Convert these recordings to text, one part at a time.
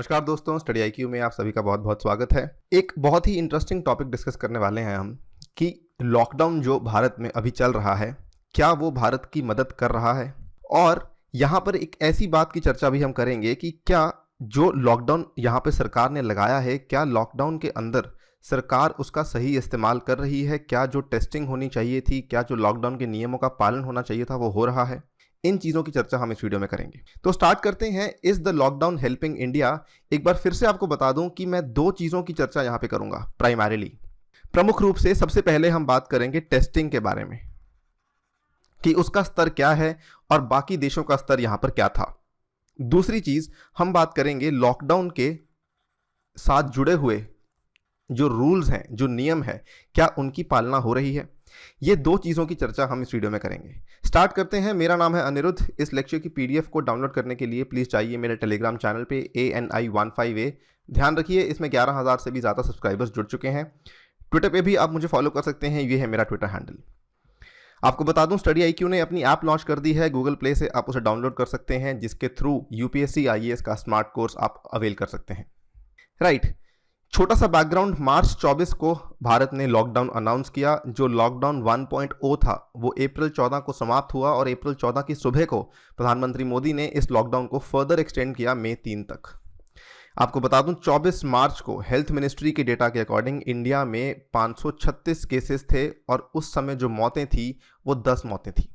नमस्कार दोस्तों, study IQ में आप सभी का बहुत बहुत स्वागत है। एक बहुत ही इंटरेस्टिंग टॉपिक डिस्कस करने वाले हैं हम कि लॉकडाउन जो भारत में अभी चल रहा है, क्या वो भारत की मदद कर रहा है। और यहाँ पर एक ऐसी बात की चर्चा भी हम करेंगे कि क्या जो लॉकडाउन यहाँ पे सरकार ने लगाया है, क्या लॉकडाउन के अंदर सरकार उसका सही इस्तेमाल कर रही है, क्या जो टेस्टिंग होनी चाहिए थी, क्या जो लॉकडाउन के नियमों का पालन होना चाहिए था वो हो रहा है। इन चीज़ों की चर्चा हम इस वीडियो में करेंगे। तो स्टार्ट करते हैं। Is the lockdown helping India. एक बार फिर से आपको बता दूं कि मैं दो चीज़ों की चर्चा यहाँ पे करूंगा प्राइमरीली। प्रमुख रूप से सबसे पहले हम बात करेंगे टेस्टिंग के बारे में कि उसका स्तर क्या है और बाकी देशों का स्तर यहाँ पर क्या था। दूसरी चीज़ हम बात करेंगे लॉकडाउन के साथ जुड़े हुए जो रूल्स हैं, जो नियम है, क्या उनकी पालना हो रही है। ये दो चीज़ों की चर्चा हम इस वीडियो में करेंगे। स्टार्ट करते हैं। मेरा नाम है अनिरुद्ध। इस लेक्चर की पीडीएफ को डाउनलोड करने के लिए प्लीज़ जाइए मेरे टेलीग्राम चैनल पे ANI15A। ध्यान रखिए इसमें 11,000 से भी ज़्यादा सब्सक्राइबर्स जुड़ चुके हैं। ट्विटर पे भी आप मुझे फॉलो कर सकते हैं, ये है मेरा ट्विटर हैंडल। आपको बता दूं, स्टडी आईक्यू ने अपनी ऐप लॉन्च कर दी है। गूगल प्ले से आप उसे डाउनलोड कर सकते हैं, जिसके थ्रू UPSC IAS का स्मार्ट कोर्स आप अवेल कर सकते हैं। राइट, छोटा सा बैकग्राउंड। मार्च 24 को भारत ने लॉकडाउन अनाउंस किया। जो लॉकडाउन 1.0 था वो अप्रैल 14 को समाप्त हुआ और अप्रैल 14 की सुबह को प्रधानमंत्री मोदी ने इस लॉकडाउन को फर्दर एक्सटेंड किया मई 3 तक। आपको बता दूं, 24 मार्च को हेल्थ मिनिस्ट्री के डेटा के अकॉर्डिंग इंडिया में 536 केसेस थे और उस समय जो मौतें थी वो 10 मौतें थी।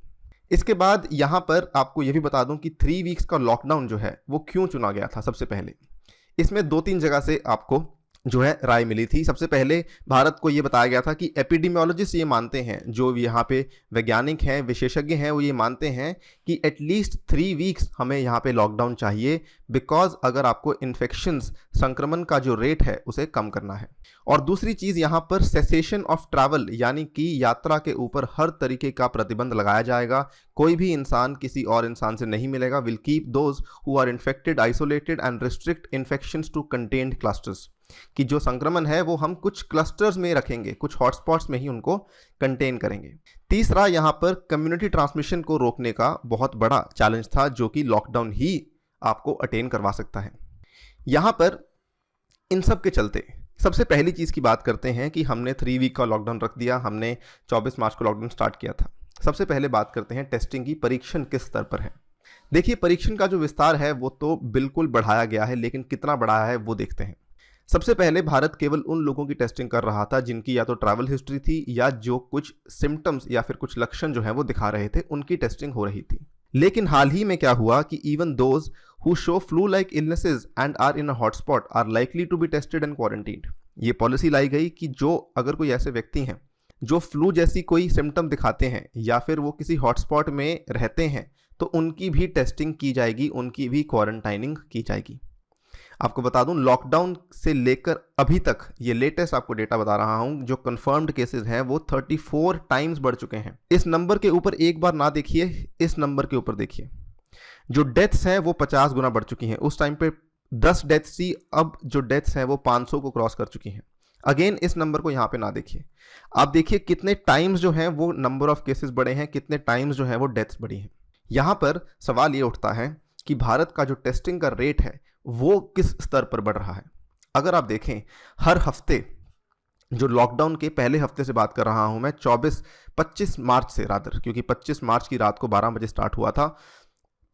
इसके बाद यहाँ पर आपको ये भी बता दूं कि 3 वीक्स का लॉकडाउन जो है वो क्यों चुना गया था। सबसे पहले इसमें 2-3 जगह से आपको जो है राय मिली थी। सबसे पहले भारत को ये बताया गया था कि एपिडेमियोलॉजिस्ट ये मानते हैं, जो यहाँ पे वैज्ञानिक हैं, विशेषज्ञ हैं, वो ये मानते हैं कि एटलीस्ट 3 वीक्स हमें यहाँ पे लॉकडाउन चाहिए, बिकॉज अगर आपको इन्फेक्शंस, संक्रमण का जो रेट है उसे कम करना है। और दूसरी चीज़ यहाँ पर सेसेशन ऑफ ट्रैवल, यानी कि यात्रा के ऊपर हर तरीके का प्रतिबंध लगाया जाएगा। कोई भी इंसान किसी और इंसान से नहीं मिलेगा। Will keep those who are infected isolated and restrict infections to contained clusters, कि जो संक्रमण है वो हम कुछ क्लस्टर्स में रखेंगे, कुछ हॉटस्पॉट्स में ही उनको कंटेन करेंगे। तीसरा, यहाँ पर कम्युनिटी ट्रांसमिशन को रोकने का बहुत बड़ा चैलेंज था, जो कि लॉकडाउन ही आपको अटेन करवा सकता है। यहाँ पर इन सब के चलते सबसे पहली चीज़ की बात करते हैं कि हमने 3 वीक का लॉकडाउन रख दिया, हमने 24 मार्च को लॉकडाउन स्टार्ट किया था। सबसे पहले बात करते हैं टेस्टिंग की। परीक्षण किस स्तर पर है। देखिए, परीक्षण का जो विस्तार है वो तो बिल्कुल बढ़ाया गया है, लेकिन कितना बढ़ाया है वो देखते हैं। सबसे पहले भारत केवल उन लोगों की टेस्टिंग कर रहा था जिनकी या तो ट्रैवल हिस्ट्री थी या जो कुछ सिम्टम्स या फिर कुछ लक्षण जो है वो दिखा रहे थे, उनकी टेस्टिंग हो रही थी। लेकिन हाल ही में क्या हुआ कि even those who show flu like illnesses and are in a hotspot are likely to be tested and quarantined. ये पॉलिसी लाई गई कि जो अगर कोई ऐसे व्यक्ति हैं जो फ्लू जैसी कोई सिम्टम दिखाते हैं या फिर वो किसी हॉटस्पॉट में रहते हैं, तो उनकी भी टेस्टिंग की जाएगी, उनकी भी क्वारंटाइनिंग की जाएगी। आपको बता दूं, लॉकडाउन से लेकर अभी तक ये लेटेस्ट आपको डेटा बता रहा हूं, जो कंफर्म्ड केसेस हैं वो 34 टाइम्स बढ़ चुके हैं। इस नंबर के ऊपर एक बार ना देखिए, इस नंबर के ऊपर देखिए। जो डेथ्स हैं वो 50 गुना बढ़ चुकी हैं। उस टाइम पे 10 डेथ्स थी, अब जो डेथ्स हैं वो 500 को क्रॉस कर चुकी हैं। अगेन इस नंबर को यहाँ पे ना देखिए, आप देखिए कितने टाइम्स जो हैं वो नंबर ऑफ केसेस बढ़े हैं, कितने टाइम्स जो हैं वो डेथ्स बढ़ी हैं। यहाँ पर सवाल ये उठता है कि भारत का जो टेस्टिंग का रेट है वो किस स्तर पर बढ़ रहा है। अगर आप देखें, हर हफ्ते, जो लॉकडाउन के पहले हफ्ते से बात कर रहा हूं मैं, 25 मार्च से रादर, क्योंकि 25 मार्च की रात को 12 बजे स्टार्ट हुआ था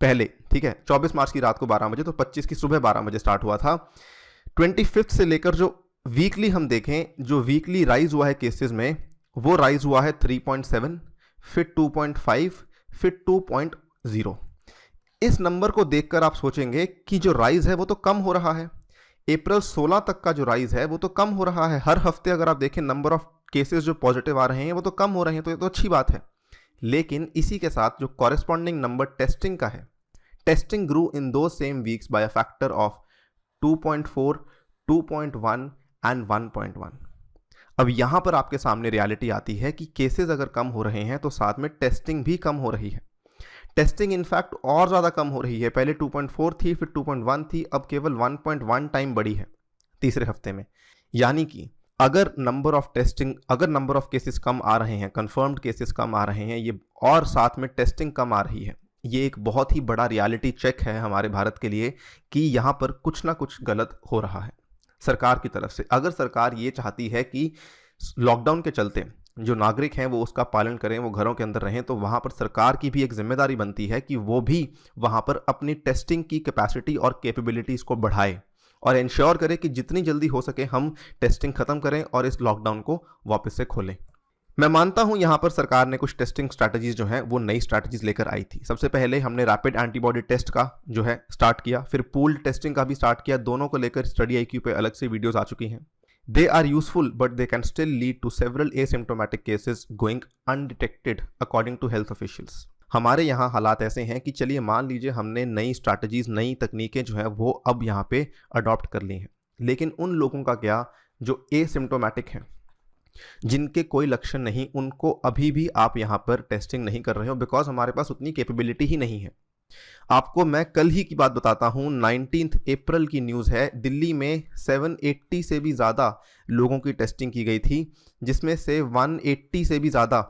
पहले, ठीक है। 24 मार्च की रात को 12 बजे, तो 25 की सुबह 12 बजे स्टार्ट हुआ था। 25 से लेकर जो वीकली हम देखें, जो वीकली राइज हुआ है केसेस में, वो राइज हुआ है 3.7, फिर 2.5, फिर 2.0। इस नंबर को देखकर आप सोचेंगे कि जो राइज है वो तो कम हो रहा है। अप्रैल 16 तक का जो राइज है वो तो कम हो रहा है। हर हफ्ते अगर आप देखें, नंबर ऑफ केसेस जो पॉजिटिव आ रहे हैं वो तो कम हो रहे हैं, तो ये तो अच्छी बात है। लेकिन इसी के साथ जो कॉरेस्पॉन्डिंग नंबर टेस्टिंग का है, testing grew in those same weeks by a factor of 2.4, 2.1 and 1.1। अब यहाँ पर आपके सामने रियलिटी आती है कि केसेस अगर कम हो रहे हैं तो साथ में टेस्टिंग भी कम हो रही है। टेस्टिंग इनफैक्ट और ज़्यादा कम हो रही है। पहले 2.4 थी, फिर 2.1 थी, अब केवल 1.1 टाइम बढ़ी है तीसरे हफ्ते में। यानी कि अगर नंबर ऑफ केसेस कम आ रहे हैं, कंफर्म्ड केसेस कम आ रहे हैं, ये और साथ में टेस्टिंग कम आ रही है, ये एक बहुत ही बड़ा रियलिटी चेक है हमारे भारत के लिए कि यहाँ पर कुछ ना कुछ गलत हो रहा है सरकार की तरफ से। अगर सरकार ये चाहती है कि लॉकडाउन के चलते जो नागरिक हैं वो उसका पालन करें, वो घरों के अंदर रहें, तो वहाँ पर सरकार की भी एक जिम्मेदारी बनती है कि वो भी वहाँ पर अपनी टेस्टिंग की कैपेसिटी और कैपेबिलिटीज़ को बढ़ाए और इंश्योर करे कि जितनी जल्दी हो सके हम टेस्टिंग ख़त्म करें और इस लॉकडाउन को वापस से खोलें। मैं मानता हूं यहां पर सरकार ने कुछ टेस्टिंग स्ट्रैटेजीज जो हैं वो नई स्ट्रैटेजीज लेकर आई थी। सबसे पहले हमने रैपिड एंटीबॉडी टेस्ट का जो है स्टार्ट किया, फिर पूल्ड टेस्टिंग का भी स्टार्ट किया। दोनों को लेकर स्टडी IQ पे अलग से वीडियोस आ चुकी हैं। They are useful but they can still lead to several asymptomatic cases going undetected according to health officials. हमारे यहाँ हालात ऐसे हैं कि चलिए मान लीजिए हमने नई स्ट्रैटेजीज, नई तकनीकें जो है वो अब यहाँ पे अडॉप्ट कर ली हैं, लेकिन उन लोगों का क्या जो एसिम्प्टोमेटिक हैं, जिनके कोई लक्षण नहीं, उनको अभी भी आप यहाँ पर टेस्टिंग नहीं कर रहे हो बिकॉज हमारे पास उतनी कैपेबिलिटी ही नहीं है। आपको मैं कल ही की बात बताता हूँ, 19 अप्रैल की न्यूज़ है। दिल्ली में 780 से भी ज़्यादा लोगों की टेस्टिंग की गई थी, जिसमें से 180 से भी ज़्यादा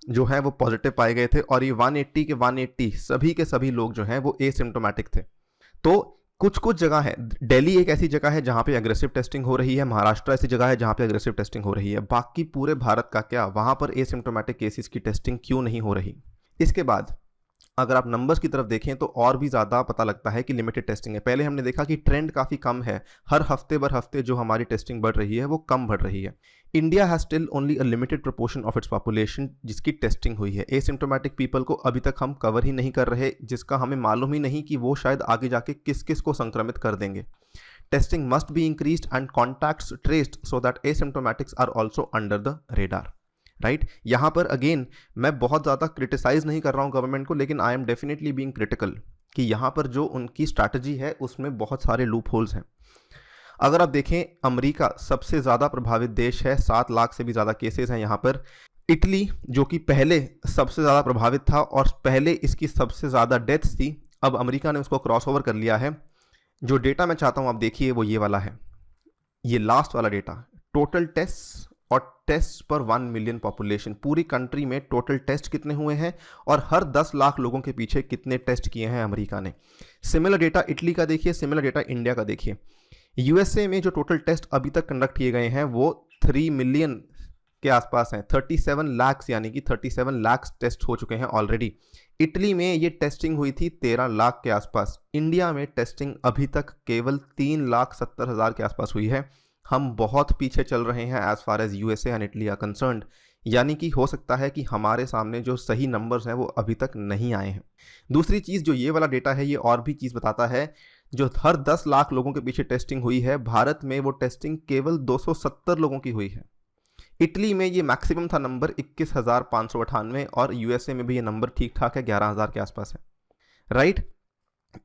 जो है वो पॉजिटिव पाए गए थे और ये 180 के 180 सभी के सभी लोग जो हैं वो एसिम्प्टोमेटिक थे। तो कुछ कुछ जगह है, दिल्ली एक ऐसी जगह है जहाँ पे अग्रेसिव टेस्टिंग हो रही है, महाराष्ट्र ऐसी जगह है जहाँ पे अग्रेसिव टेस्टिंग हो रही है। बाकी पूरे भारत का क्या, वहाँ पर एसिम्प्टोमेटिक केसेस की टेस्टिंग क्यों नहीं हो रही? इसके बाद अगर आप नंबर्स की तरफ देखें तो और भी ज़्यादा पता लगता है कि लिमिटेड टेस्टिंग है। पहले हमने देखा कि ट्रेंड काफ़ी कम है, हर हफ्ते बर हफ्ते जो हमारी टेस्टिंग बढ़ रही है वो कम बढ़ रही है। India has still only a limited proportion of its population जिसकी टेस्टिंग हुई है। एसिम्प्टोमेटिक पीपल को अभी तक हम कवर ही नहीं कर रहे, जिसका हमें मालूम ही नहीं कि वो शायद आगे जाके किस किस को संक्रमित कर देंगे। Testing must be increased and contacts traced so that asymptomatics are also under the radar. Right, यहाँ पर अगेन मैं बहुत ज़्यादा क्रिटिसाइज नहीं कर रहा हूँ गवर्नमेंट को, लेकिन I am definitely being critical कि यहाँ पर जो उनकी स्ट्रैटेजी है उसमें बहुत सारे लूप होल्स हैं। अगर आप देखें, अमेरिका सबसे ज़्यादा प्रभावित देश है, 7 लाख से भी ज़्यादा केसेस हैं यहाँ पर। इटली जो कि पहले सबसे ज़्यादा प्रभावित था और पहले इसकी सबसे ज़्यादा डेथ्स थी, अब अमेरिका ने उसको क्रॉस ओवर कर लिया है। जो डेटा मैं चाहता हूँ आप देखिए वो ये वाला है, ये लास्ट वाला डेटा, टोटल टेस्ट और टेस्ट पर 1 मिलियन पॉपुलेशन, पूरी कंट्री में टोटल टेस्ट कितने हुए हैं और हर 10 लाख लोगों के पीछे कितने टेस्ट किए हैं अमेरिका ने। सिमिलर डेटा इटली का देखिए, सिमिलर डेटा इंडिया का देखिए। USA में जो टोटल टेस्ट अभी तक कंडक्ट किए गए हैं वो 3 मिलियन के आसपास हैं, 37 लाख यानी कि 37 लाख टेस्ट हो चुके हैं ऑलरेडी। इटली में ये टेस्टिंग हुई थी 13 लाख के आसपास। इंडिया में टेस्टिंग अभी तक केवल 3,70,000 के आसपास हुई है। हम बहुत पीछे चल रहे हैं as far as USA and Italy are concerned, यानी कि हो सकता है कि हमारे सामने जो सही नंबर्स हैं वो अभी तक नहीं आए हैं। दूसरी चीज़ जो ये वाला डेटा है ये और भी चीज़ बताता है, जो हर 10 लाख लोगों के पीछे टेस्टिंग हुई है, भारत में वो टेस्टिंग केवल 270 लोगों की हुई है। इटली में ये मैक्सिमम था नंबर 21,598 और USA में भी ये नंबर ठीक ठाक है, 11,000 के आसपास है। राइट,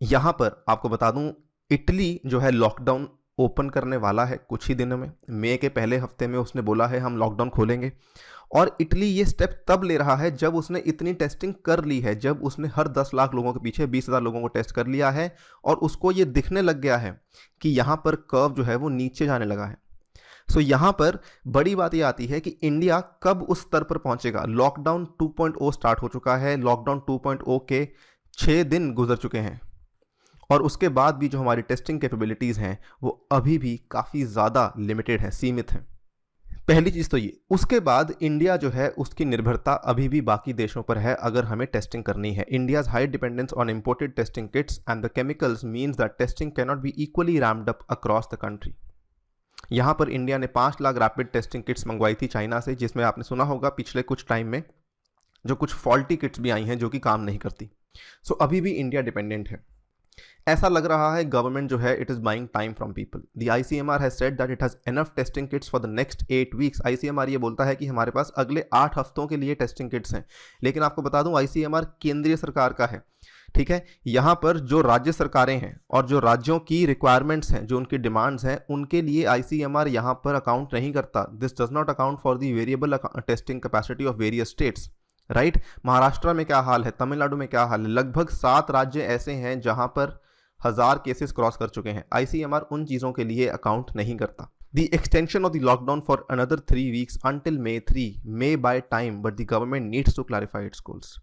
यहाँ पर आपको बता दूँ, इटली जो है लॉकडाउन ओपन करने वाला है कुछ ही दिनों में। मई के पहले हफ्ते में उसने बोला है हम लॉकडाउन खोलेंगे, और इटली ये स्टेप तब ले रहा है जब उसने इतनी टेस्टिंग कर ली है, जब उसने हर 10 लाख लोगों के पीछे 20,000 लोगों को टेस्ट कर लिया है और उसको ये दिखने लग गया है कि यहाँ पर कर्व जो है वो नीचे जाने लगा है। सो यहाँ पर बड़ी बात ये आती है कि इंडिया कब उस स्तर पर पहुंचेगा। लॉकडाउन 2.0 स्टार्ट हो चुका है, लॉकडाउन 2.0 के 6 दिन गुजर चुके हैं और उसके बाद भी जो हमारी टेस्टिंग कैपेबिलिटीज़ हैं वो अभी भी काफ़ी ज़्यादा लिमिटेड हैं, सीमित हैं। पहली चीज़ तो ये। उसके बाद इंडिया जो है उसकी निर्भरता अभी भी बाकी देशों पर है अगर हमें टेस्टिंग करनी है। India's high dependence on imported testing kits and the chemicals means that testing can not be equally ramped up across the country. यहाँ पर इंडिया ने 5 लाख रैपिड टेस्टिंग किट्स मंगवाई थी चाइना से, जिसमें आपने सुना होगा पिछले कुछ टाइम में जो कुछ फॉल्टी किट्स भी आई हैं जो कि काम नहीं करती। सो अभी भी इंडिया डिपेंडेंट है। ऐसा लग रहा है गवर्नमेंट जो है it is buying time from people. The ICMR has said that it has enough testing kits for the next 8 weeks. ICMR ये बोलता है कि हमारे पास अगले 8 हफ्तों के लिए टेस्टिंग किट्स हैं, लेकिन आपको बता दूं ICMR केंद्रीय सरकार का है, ठीक है। यहाँ पर जो राज्य सरकारें हैं और जो राज्यों की रिक्वायरमेंट्स हैं, जो उनकी डिमांड्स हैं, उनके लिए ICMR यहाँ पर अकाउंट नहीं करता। This does not account for the variable testing capacity of various states. Right, Maharashtra में क्या हाल है, तमिलनाडु में क्या हाल है, लगभग 7 राज्य ऐसे हैं जहाँ पर 1000 केसेस क्रॉस कर चुके हैं। ICMR उन चीज़ों के लिए अकाउंट नहीं करता। The extension of the lockdown for another 3 weeks until May 3 may buy time, but the government needs to clarify its goals.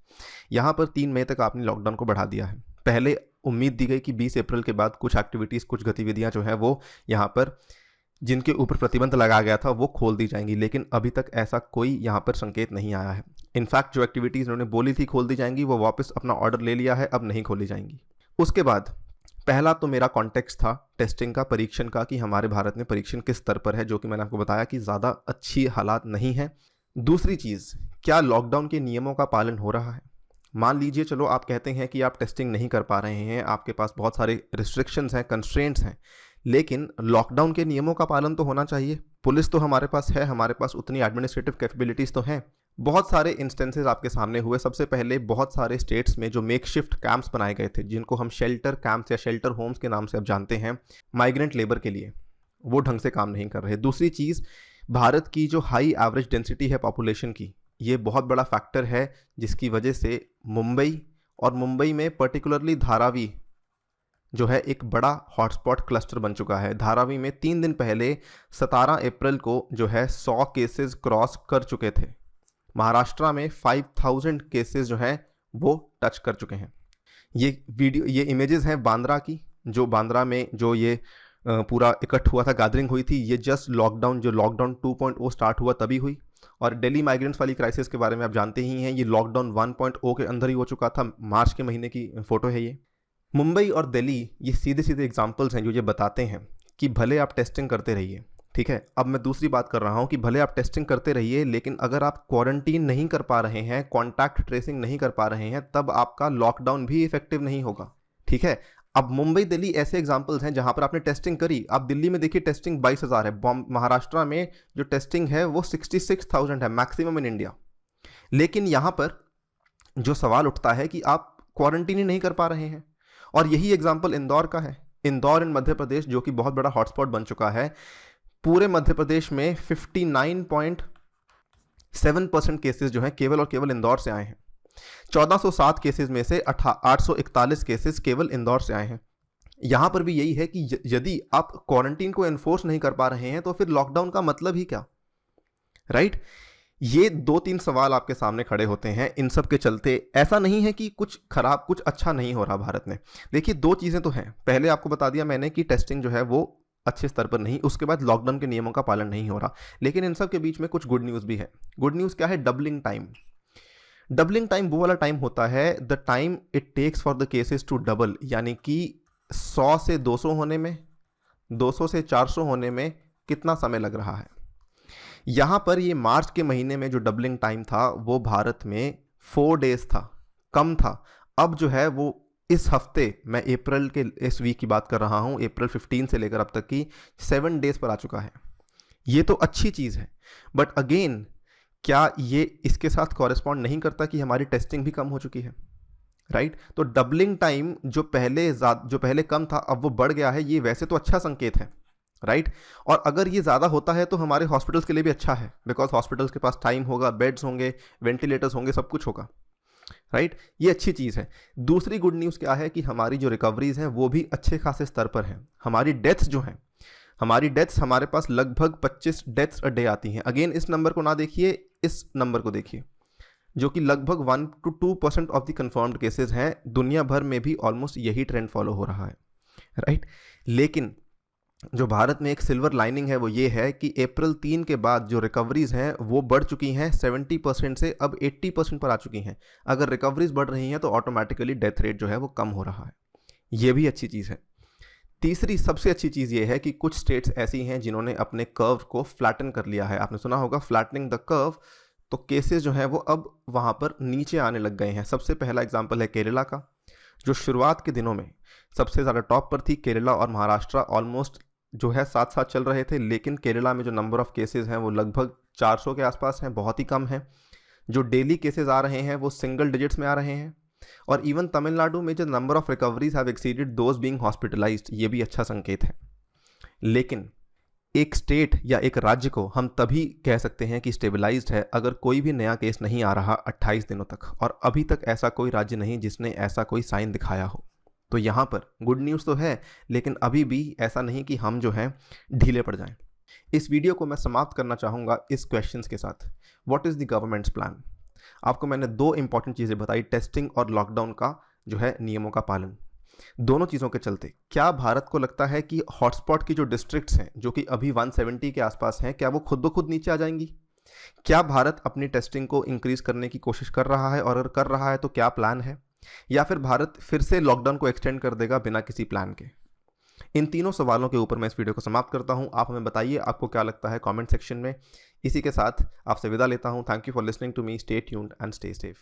यहाँ पर 3 मई तक आपने लॉकडाउन को बढ़ा दिया है। पहले उम्मीद दी गई कि 20 अप्रैल के बाद कुछ एक्टिविटीज़, कुछ गतिविधियाँ जो है वो यहाँ पर जिनके ऊपर प्रतिबंध लगाया गया था वो खोल दी जाएंगी, लेकिन अभी तक ऐसा कोई यहाँ पर संकेत नहीं आया है। इनफैक्ट जो एक्टिविटीज़ उन्होंने बोली थी खोल दी जाएंगी, वो वापस अपना ऑर्डर ले लिया है, अब नहीं खोली जाएंगी। उसके बाद पहला तो मेरा कॉन्टेक्स्ट था टेस्टिंग का, परीक्षण का, कि हमारे भारत में परीक्षण किस स्तर पर है, जो कि मैंने आपको बताया कि ज़्यादा अच्छी हालात नहीं है। दूसरी चीज़, क्या लॉकडाउन के नियमों का पालन हो रहा है? मान लीजिए चलो आप कहते हैं कि आप टेस्टिंग नहीं कर पा रहे हैं, आपके पास बहुत सारे रिस्ट्रिक्शंस हैं, कंस्ट्रेंट्स हैं, लेकिन लॉकडाउन के नियमों का पालन तो होना चाहिए। पुलिस तो हमारे पास है, हमारे पास उतनी एडमिनिस्ट्रेटिव कैपेबिलिटीज़ तो हैं। बहुत सारे इंस्टेंसेस आपके सामने हुए। सबसे पहले बहुत सारे स्टेट्स में जो मेकशिफ्ट कैंप्स बनाए गए थे, जिनको हम शेल्टर कैंप्स या शेल्टर होम्स के नाम से अब जानते हैं, माइग्रेंट लेबर के लिए, वो ढंग से काम नहीं कर रहे। दूसरी चीज़, भारत की जो हाई एवरेज डेंसिटी है पॉपुलेशन की, ये बहुत बड़ा फैक्टर है, जिसकी वजह से मुंबई में पर्टिकुलरली धारावी जो है एक बड़ा हॉटस्पॉट क्लस्टर बन चुका है। धारावी में 3 दिन पहले 17 अप्रैल को जो है 100 केसेस क्रॉस कर चुके थे। महाराष्ट्र में 5000 केसेस जो हैं वो टच कर चुके हैं। ये इमेजेस हैं बांद्रा की, जो बांद्रा में जो ये पूरा इकट्ठ हुआ था, गैदरिंग हुई थी। ये जस्ट लॉकडाउन 2.0 स्टार्ट हुआ तभी हुई। और दिल्ली माइग्रेंट्स वाली क्राइसिस के बारे में आप जानते ही हैं, ये लॉकडाउन 1.0 के अंदर ही हो चुका था। मार्च के महीने की फ़ोटो है ये। मुंबई और दिल्ली ये सीधे सीधे एग्जाम्पल्स हैं जो ये बताते हैं कि भले आप टेस्टिंग करते रहिए, ठीक है। अब मैं दूसरी बात कर रहा हूँ कि भले आप टेस्टिंग करते रहिए, लेकिन अगर आप क्वारंटीन नहीं कर पा रहे हैं, कॉन्टैक्ट ट्रेसिंग नहीं कर पा रहे हैं, तब आपका लॉकडाउन भी इफेक्टिव नहीं होगा, ठीक है। अब मुंबई दिल्ली ऐसे एग्जाम्पल्स हैं जहाँ पर आपने टेस्टिंग करी। आप दिल्ली में देखिए टेस्टिंग 22,000 है, महाराष्ट्र में जो टेस्टिंग है वो 66,000 है, मैक्सिमम इन इंडिया। लेकिन यहाँ पर जो सवाल उठता है कि आप क्वारंटीन ही नहीं कर पा रहे हैं। और यही एग्जाम्पल इंदौर का है। इंदौर इन मध्य प्रदेश, जो कि बहुत बड़ा हॉटस्पॉट बन चुका है। पूरे मध्य प्रदेश में 59.7% केसेस जो हैं केवल और केवल इंदौर से आए हैं। 1407 केसेस में से 841 केसेस केवल इंदौर से आए हैं। यहाँ पर भी यही है कि यदि आप क्वारंटीन को एनफोर्स नहीं कर पा रहे हैं तो फिर लॉकडाउन का मतलब ही क्या, राइट। ये 2-3 सवाल आपके सामने खड़े होते हैं। इन सब के चलते ऐसा नहीं है कि कुछ खराब, कुछ अच्छा नहीं हो रहा भारत में। देखिए 2 चीज़ें तो हैं। पहले आपको बता दिया मैंने कि टेस्टिंग जो है वो अच्छे स्तर पर नहीं, उसके बाद लॉकडाउन के नियमों का पालन नहीं हो रहा। लेकिन इन सब के बीच में कुछ गुड न्यूज़ भी है। गुड न्यूज़ क्या है? Doubling time. डबलिंग टाइम वो वाला टाइम होता है, the time it takes for the cases to double, यानी कि 100 से 200 होने में, 200 से 400 होने में कितना समय लग रहा है। यहाँ पर ये मार्च के महीने में जो डबलिंग टाइम था वो भारत में 4 डेज था, कम था। अब जो है वो इस हफ्ते, मैं अप्रैल के इस वीक की बात कर रहा हूँ, अप्रैल 15 से लेकर अब तक की 7 डेज पर आ चुका है। ये तो अच्छी चीज़ है, बट अगेन क्या ये इसके साथ कॉरेस्पॉन्ड नहीं करता कि हमारी टेस्टिंग भी कम हो चुकी है, राइट। तो डबलिंग टाइम जो पहले कम था अब वो बढ़ गया है, ये वैसे तो अच्छा संकेत है, राइट। और अगर ये ज़्यादा होता है तो हमारे हॉस्पिटल्स के लिए भी अच्छा है, बिकॉज हॉस्पिटल्स के पास टाइम होगा, बेड्स होंगे, वेंटिलेटर्स होंगे, सब कुछ होगा, राइट। ये अच्छी चीज़ है। दूसरी गुड न्यूज़ क्या है कि हमारी जो रिकवरीज हैं वो भी अच्छे खासे स्तर पर हैं। हमारी डेथ्स जो हैं, हमारे पास लगभग 25 डेथ्स अ डे आती हैं। अगेन इस नंबर को ना देखिए, इस नंबर को देखिए, जो कि लगभग 1 to 2% of the confirmed cases हैं। दुनिया भर में भी ऑलमोस्ट यही ट्रेंड फॉलो हो रहा है, राइट। लेकिन जो भारत में एक सिल्वर लाइनिंग है वो ये है कि अप्रैल 3 के बाद जो रिकवरीज हैं वो बढ़ चुकी हैं, 70% से अब 80% पर आ चुकी हैं। अगर रिकवरीज बढ़ रही हैं तो ऑटोमेटिकली डेथ रेट जो है वो कम हो रहा है। ये भी अच्छी चीज़ है। तीसरी सबसे अच्छी चीज़ ये है कि कुछ स्टेट्स ऐसी हैं जिन्होंने अपने कर्व को फ्लैटन कर लिया है। आपने सुना होगा फ्लैटनिंग द कर्व। तो केसेस जो हैं वो अब वहाँ पर नीचे आने लग गए हैं। सबसे पहला एग्जाम्पल है केरला का, जो शुरुआत के दिनों में सबसे ज़्यादा टॉप पर थी। केरला और महाराष्ट्र ऑलमोस्ट जो है साथ साथ चल रहे थे, लेकिन केरला में जो नंबर ऑफ़ केसेस हैं वो लगभग 400 के आसपास हैं, बहुत ही कम है। जो डेली केसेस आ रहे हैं वो सिंगल डिजिट्स में आ रहे हैं। और इवन तमिलनाडु में जो number of recoveries have exceeded those being hospitalised, ये भी अच्छा संकेत है। लेकिन एक स्टेट या एक राज्य को हम तभी कह सकते हैं कि स्टेबलाइज्ड है अगर कोई भी नया केस नहीं आ रहा 28 दिनों तक, और अभी तक ऐसा कोई राज्य नहीं जिसने ऐसा कोई साइन दिखाया हो। तो यहाँ पर गुड न्यूज़ तो है, लेकिन अभी भी ऐसा नहीं कि हम जो हैं ढीले पड़ जाएं। इस वीडियो को मैं समाप्त करना चाहूँगा इस क्वेश्चंस के साथ, what is the governments plan. आपको मैंने दो इंपॉर्टेंट चीज़ें बताई, टेस्टिंग और लॉकडाउन का जो है नियमों का पालन। दोनों चीज़ों के चलते क्या भारत को लगता है कि हॉटस्पॉट की जो डिस्ट्रिक्ट्स हैं जो कि अभी 170 के आसपास हैं, क्या वो खुद ब खुद नीचे आ जाएंगी? क्या भारत अपनी टेस्टिंग को इंक्रीज करने की कोशिश कर रहा है, और अगर कर रहा है तो क्या प्लान है? या फिर भारत फिर से लॉकडाउन को एक्सटेंड कर देगा बिना किसी प्लान के? इन तीनों सवालों के ऊपर मैं इस वीडियो को समाप्त करता हूं। आप हमें बताइए आपको क्या लगता है कमेंट सेक्शन में। इसी के साथ आपसे विदा लेता हूं। Thank you for listening to me. Stay tuned and stay safe.